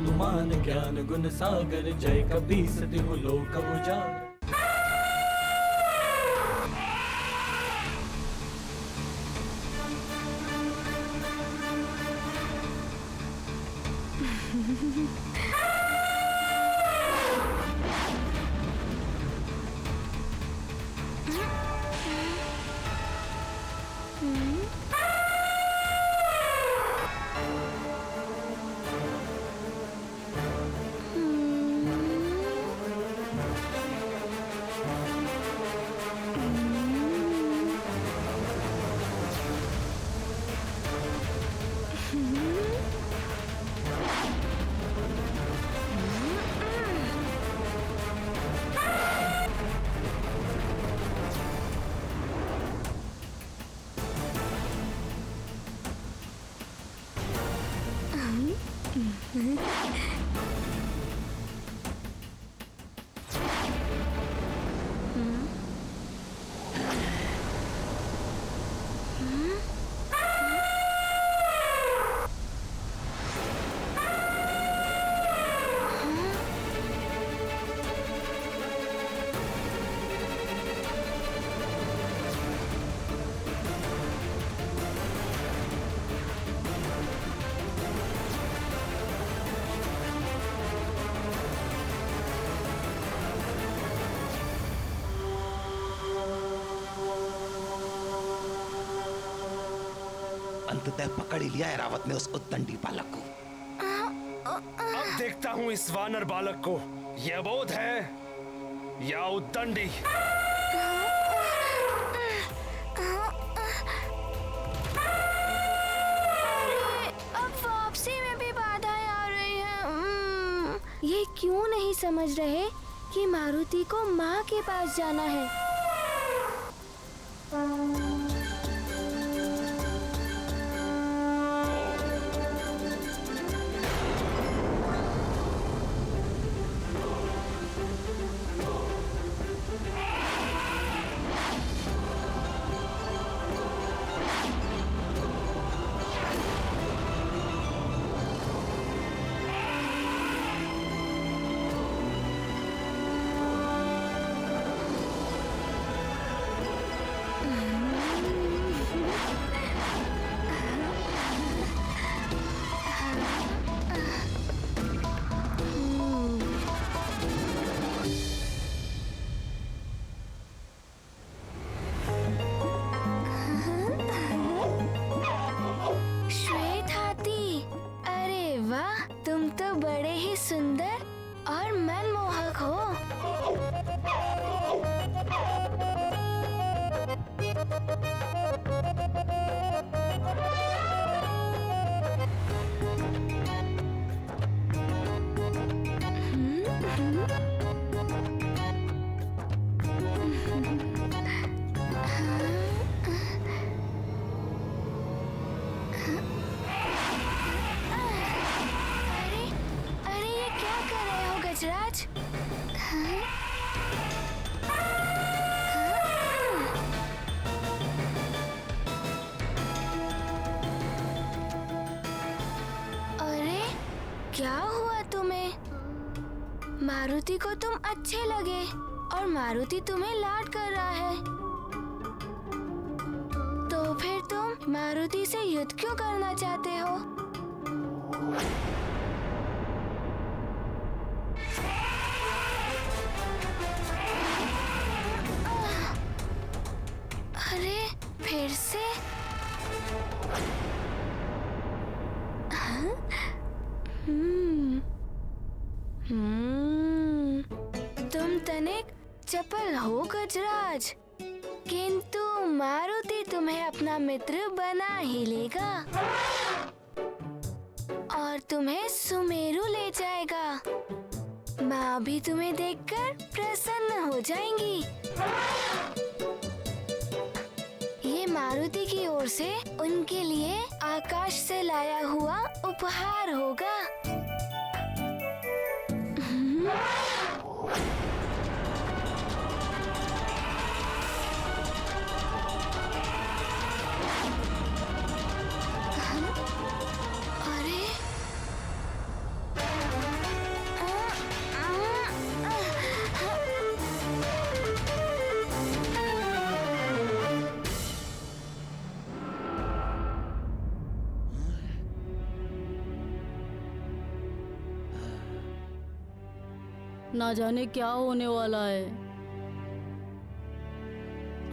हनुमान ज्ञान गुण सागर, जय कपीस तिहु लोक उजागर। अंततः पकड़ ही लिया ऐरावत ने उस उद्दंडी बालक को। अब देखता हूँ इस वानर बालक को, यह अबोध है या उद्दंडी। अब वापसी में भी बाधाएं आ रही हैं। ये क्यों नहीं समझ रहे कि मारुति को माँ के पास जाना है। तुम तो बड़े ही सुंदर और मनमोहक हो। गजराज, अरे क्या हुआ तुम्हें? मारुति को तुम अच्छे लगे और मारुति तुम्हें लाड कर रहा है, तो फिर तुम मारुति से युद्ध क्यों करना चाहते हो? अरे फिर से? तुम तनिक चपल हो गजराज, किंतु मारुति तुम्हें अपना मित्र बना ही लेगा और तुम्हें सुमेरु ले जाएगा। माँ भी तुम्हें देखकर प्रसन्न हो जाएंगी। ये मारुति की ओर से उनके लिए आकाश से लाया हुआ उपहार होगा। अरे ना जाने क्या होने वाला है।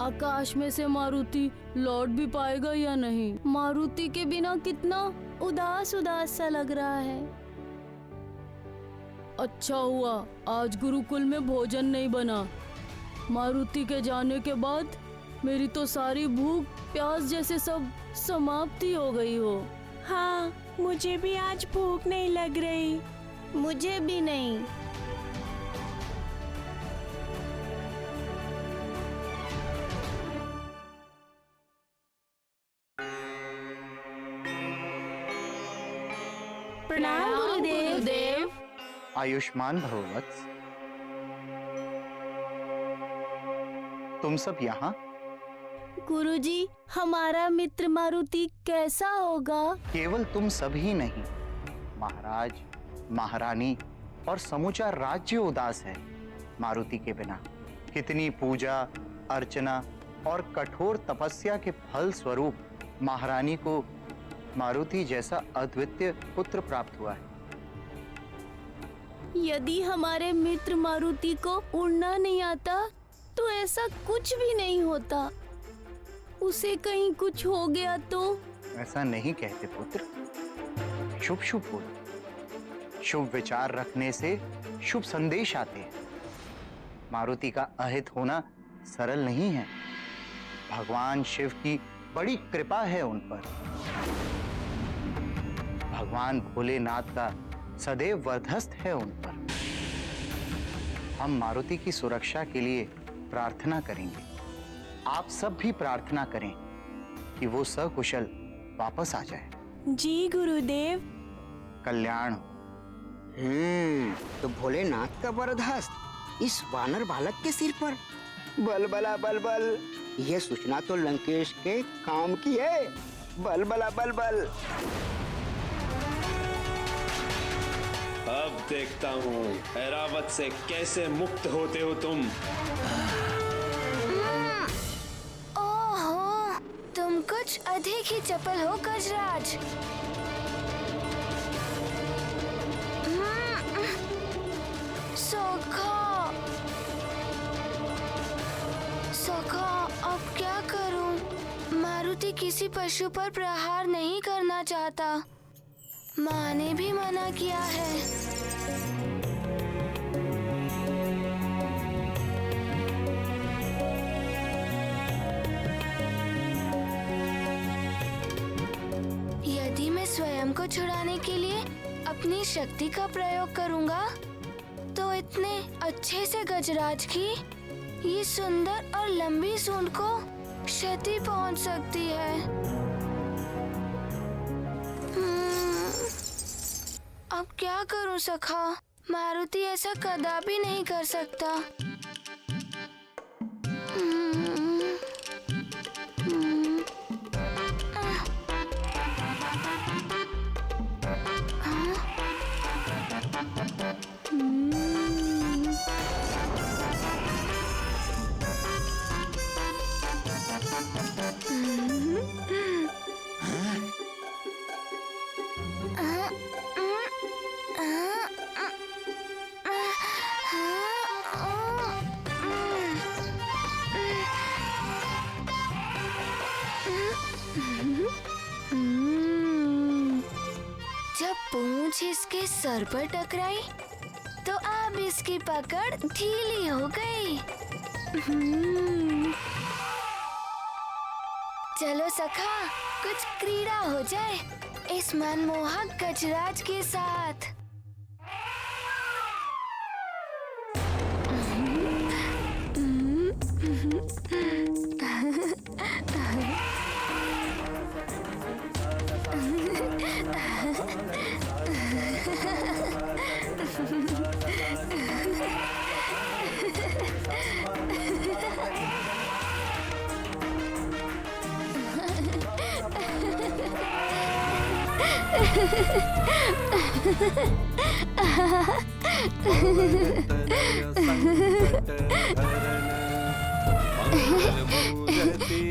आकाश में से मारुति लौट भी पाएगा या नहीं? मारुति के बिना कितना उदास उदास सा लग रहा है। अच्छा हुआ आज गुरुकुल में भोजन नहीं बना। मारुति के जाने के बाद मेरी तो सारी भूख प्यास जैसे सब समाप्ति हो गई हो। हाँ, मुझे भी आज भूख नहीं लग रही। मुझे भी नहीं। प्रणाम गुरुदेव। आयुष्मान भव वत्स। तुम सब यहाँ? गुरुजी, हमारा मित्र मारुति कैसा होगा? केवल तुम सब ही नहीं, महाराज, महारानी और समूचा राज्य उदास है मारुति के बिना। कितनी पूजा अर्चना और कठोर तपस्या के फल स्वरूप महारानी को मारुति जैसा अद्वितीय पुत्र प्राप्त हुआ है। यदि हमारे मित्र मारुति को उड़ना नहीं आता तो ऐसा कुछ भी नहीं होता। उसे कहीं कुछ हो गया तो? ऐसा नहीं कहते पुत्र। शुभ शुभ बोलो। शुभ विचार रखने से शुभ संदेश आते हैं। मारुति का अहित होना सरल नहीं है। भगवान शिव की बड़ी कृपा है उन पर। भगवान भोलेनाथ का सदैव वर्धस्त है उन पर। हम मारुति की सुरक्षा के लिए प्रार्थना करेंगे। आप सब भी प्रार्थना करें कि वो सकुशल वापस आ जाए। जी गुरुदेव। कल्याण। तो भोलेनाथ का वरदहस्त इस वानर बालक के सिर पर। बलबला बलबल, यह सूचना तो लंकेश के काम की है। बलबला बलबल। अब देखता हूँ ऐरावत से कैसे मुक्त होते हो तुम। ओहो, तुम कुछ अधिक ही चपल हो गजराज। सोखा, सोखा, अब क्या करूं? मारुति किसी पशु पर प्रहार नहीं करना चाहता। माँ ने भी मना किया है। यदि मैं स्वयं को छुड़ाने के लिए अपनी शक्ति का प्रयोग करूंगा तो इतने अच्छे से गजराज की ये सुंदर और लंबी सूंड को क्षति पहुंच सकती है। अब क्या करूं सखा? मारुति ऐसा कदापि नहीं कर सकता। जब पूंछ इसके सर पर टकराई तो अब इसकी पकड़ ढीली हो गई। चलो सखा, कुछ क्रीड़ा हो जाए इस मनमोहक गजराज के साथ।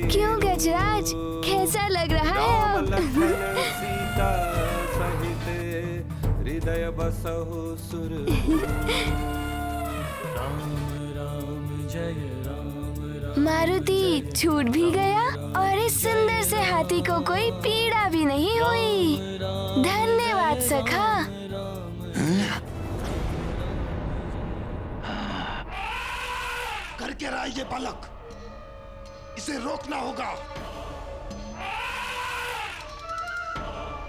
क्यों गजराज, कैसा लग रहा है अब? सीता सहित हृदय बसहु सुर राम जय राम। मारुति छूट भी गया और इस सुंदर से हाथी को कोई पीड़ा भी नहीं हुई। धन्यवाद सखा। कर क्या रहा है ये बालक? इसे रोकना होगा।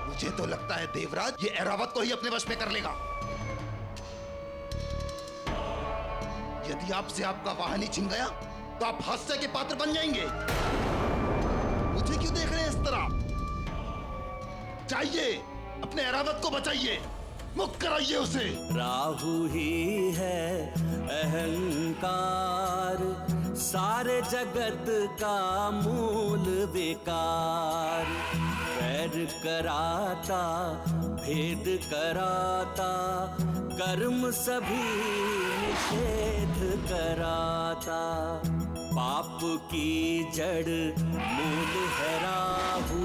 मुझे तो लगता है देवराज ये ऐरावत को ही अपने वश में कर लेगा। यदि आपसे आपका वाहन ही छिन गया तो आप हास्य के पात्र बन जाएंगे। मुझे क्यों देख रहे हैं इस तरह? चाहिए अपने ऐरावत को बचाइए, मुक्त कराइए उसे। राहु ही है अहंकार, सारे जगत का मूल विकार। वैर कराता भेद कराता, कर्म सभी निषेध कराता। पाप की जड़ मूल है राहु,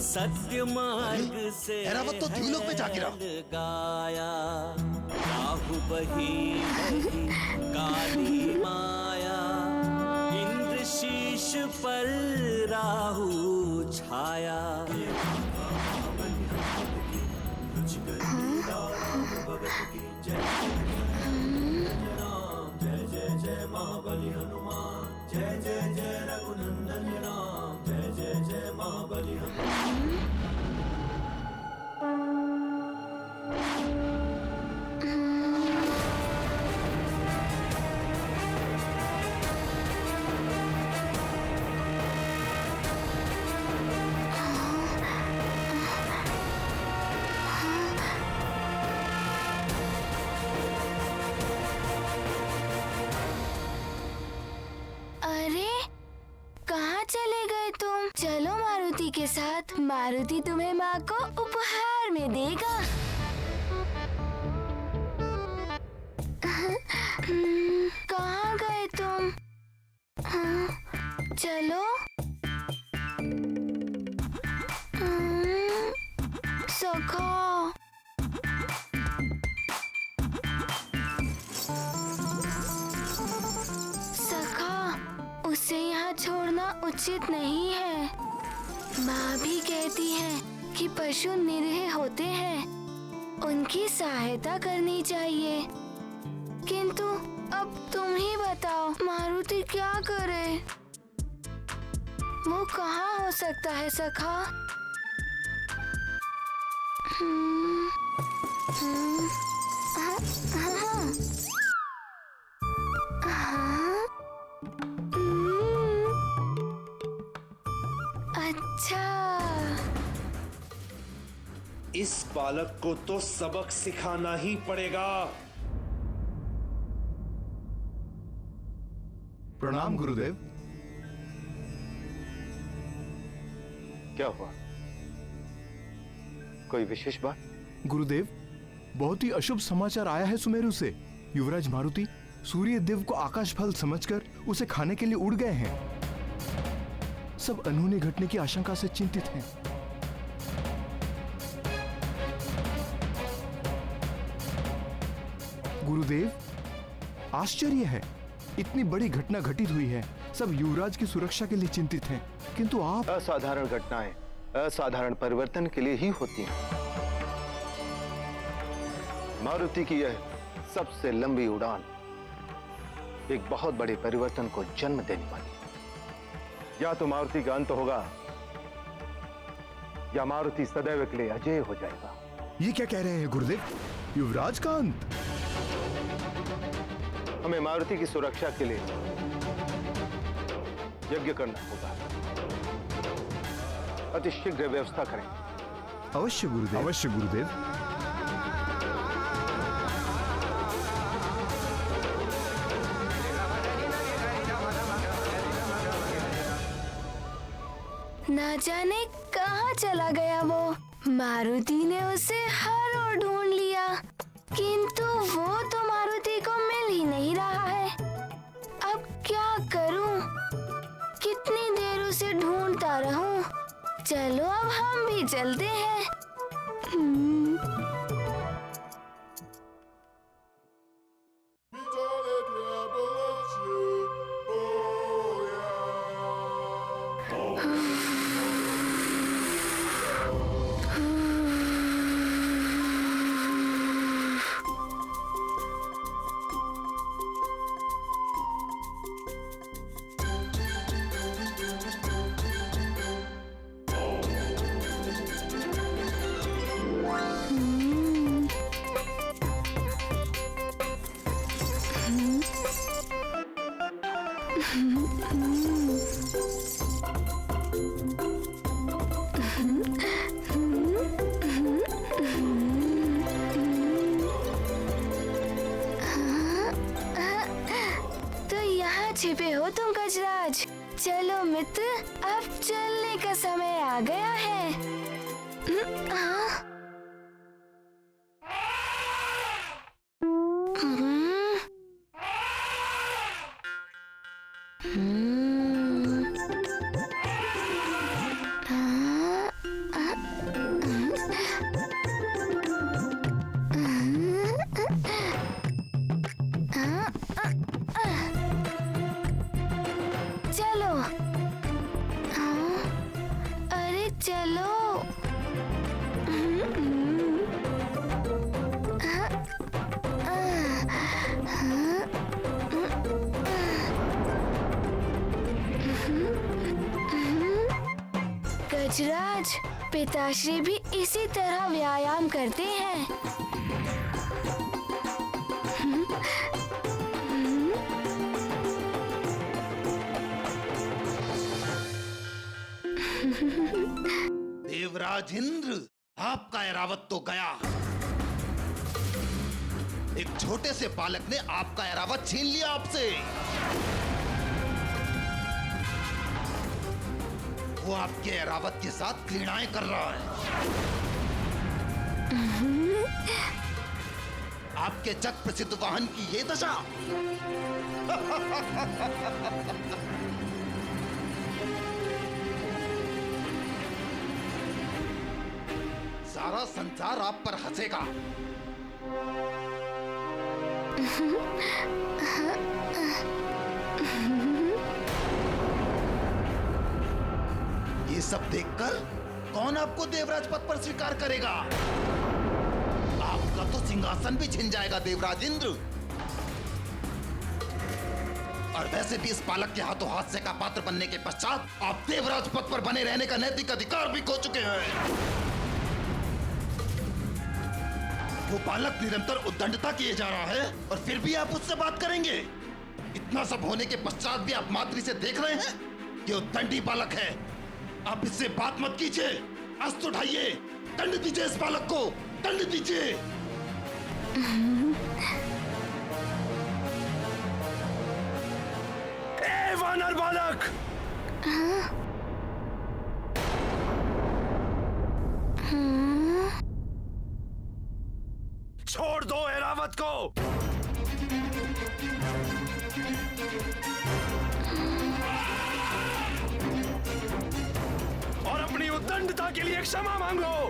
सत्य मार्ग से ऐरावत तो द्युलोक में जा गिरा। गाया। राहु बही बही काली माया, इंद्र शीश पर राहु छाया। जय जय जय महाबली हनुमान, जय जय जय रघुनंदन राम, जय जय जय महाबली हनुमान। चलो मारुति के साथ, मारुति तुम्हें माँ को उपहार में देगा। कहाँ गए तुम? चलो। सखा। सखा, उसे यहाँ छोड़ना उचित नहीं है। माँ भी कहती है कि पशु निरीह होते हैं, उनकी सहायता करनी चाहिए। किंतु अब तुम ही बताओ, मारुति क्या करे? वो कहाँ हो सकता है सखा? अच्छा, इस बालक को तो सबक सिखाना ही पड़ेगा। प्रणाम गुरुदेव। क्या हुआ? कोई विशेष बात? गुरुदेव, बहुत ही अशुभ समाचार आया है सुमेरु से। युवराज मारुति सूर्य देव को आकाश फल समझकर उसे खाने के लिए उड़ गए हैं। सब अनहोनी घटने की आशंका से चिंतित हैं। गुरुदेव, आश्चर्य है, इतनी बड़ी घटना घटित हुई है, सब युवराज की सुरक्षा के लिए चिंतित हैं, किंतु आप। असाधारण घटनाएं असाधारण परिवर्तन के लिए ही होती हैं। मारुति की यह सबसे लंबी उड़ान एक बहुत बड़े परिवर्तन को जन्म देने वाली है। या तो मारुति का अंत होगा या मारुति सदैव के लिए अजय हो जाएगा। ये क्या कह रहे हैं गुरुदेव? युवराज का अंत? हमें मारुति की सुरक्षा के लिए यज्ञ करना होगा। अति शीघ्र व्यवस्था करें। अवश्य गुरुदेव, अवश्य गुरुदेव। ना जाने कहाँ चला गया वो। मारुति ने उसे हर ओर ढूंढ लिया, किंतु वो तो मारुति को मिल ही नहीं रहा है। अब क्या करूं? कितनी देर उसे ढूंढता रहूं? चलो अब हम भी चलते हैं। तो यहाँ छिपे हो तुम गजराज। चलो मित्र, अब चलने का समय आ गया है। हाँ? चलो। अरे चलो। गजराज, पिताश्री भी इसी तरह व्यायाम करते हैं। देवराज इंद्र, आपका ऐरावत तो गया। एक छोटे से बालक ने आपका ऐरावत छीन लिया आपसे। वो आपके ऐरावत के साथ क्रीड़ाएं कर रहा है। आपके जग प्रसिद्ध वाहन की ये दशा। सारा संसार आप पर हंसेगा। ये सब देखकर कौन आपको देवराज पद पर स्वीकार करेगा? आपका तो सिंहासन भी छिन जाएगा देवराज इंद्र। और वैसे भी इस बालक के हाथों हास्य का पात्र बनने के पश्चात आप देवराज पद पर बने रहने का नैतिक अधिकार भी खो चुके हैं। वो बालक निरंतर उद्दंडता किए जा रहा है और फिर भी आप उससे बात करेंगे? इतना सब होने के पश्चात भी आप मातृ से देख रहे हैं कि उद्दंडी बालक है। आप इससे बात मत कीजिए। अस्त्र उठाइए, दंड दीजिए इस बालक को, दंड दीजिए। ए वानर बालक! छोड़ दो ऐरावत को। और अपनी उद्दंडता के लिए क्षमा मांगो।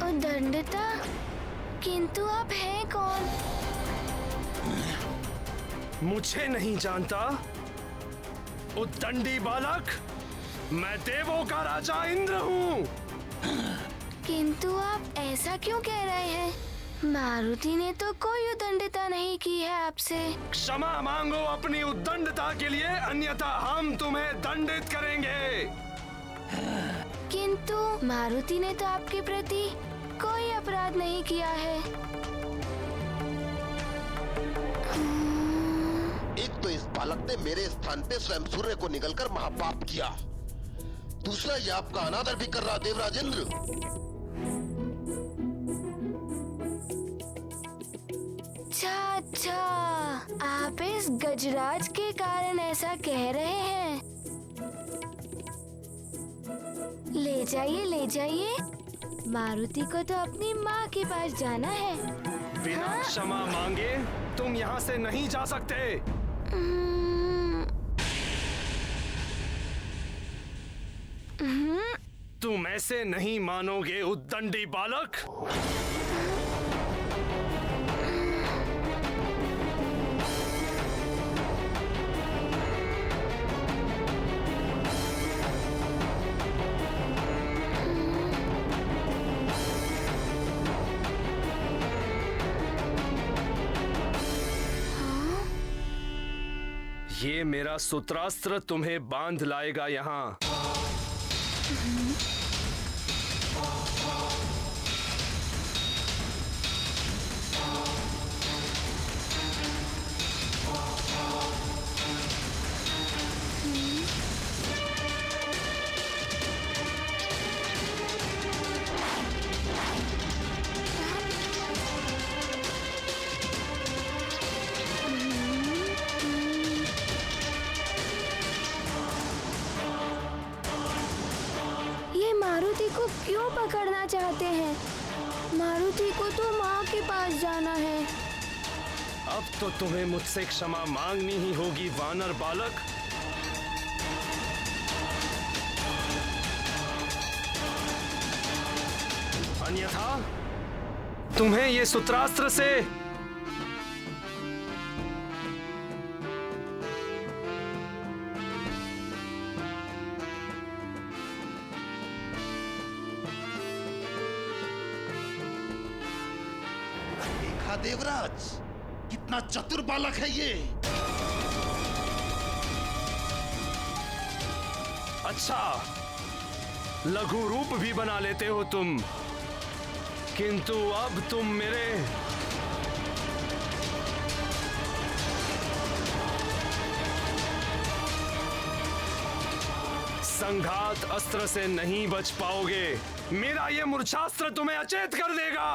उद्दंडता? किंतु आप हैं कौन? मुझे नहीं जानता? उद्दंडी बालक, मैं देवों का राजा इंद्र हूँ। किंतु आप ऐसा क्यों कह रहे हैं? मारुति ने तो कोई उद्दंडता नहीं की है आपसे। क्षमा मांगो अपनी उद्दंडता के लिए, अन्यथा हम तुम्हें दंडित करेंगे। किंतु मारुति ने तो आपके प्रति कोई अपराध नहीं किया है। एक तो इस बालक ने मेरे स्थान पे स्वयं सूर्य को निगलकर महापाप किया। दूसरा, ये आपका अनादर भी कर रहा देवराज इंद्र। अच्छा, आप इस गजराज के कारण ऐसा कह रहे हैं। ले जाइए, ले जाइए। मारुति को तो अपनी माँ के पास जाना है। बिना क्षमा मांगे तुम यहाँ से नहीं जा सकते। तुम ऐसे नहीं मानोगे उद्दंडी बालक। ये मेरा सूत्रास्त्र तुम्हें बांध लाएगा यहाँ। करना चाहते हैं। मारुति को तो माँ के पास जाना है। अब तो तुम्हें मुझसे क्षमा मांगनी ही होगी वानर बालक। अन्यथा तुम्हें ये सूत्रास्त्र से देखा देवराज, कितना चतुर बालक है ये। अच्छा, लघु रूप भी बना लेते हो तुम, किंतु अब तुम मेरे संघात अस्त्र से नहीं बच पाओगे। मेरा ये मूर्छास्त्र तुम्हें अचेत कर देगा।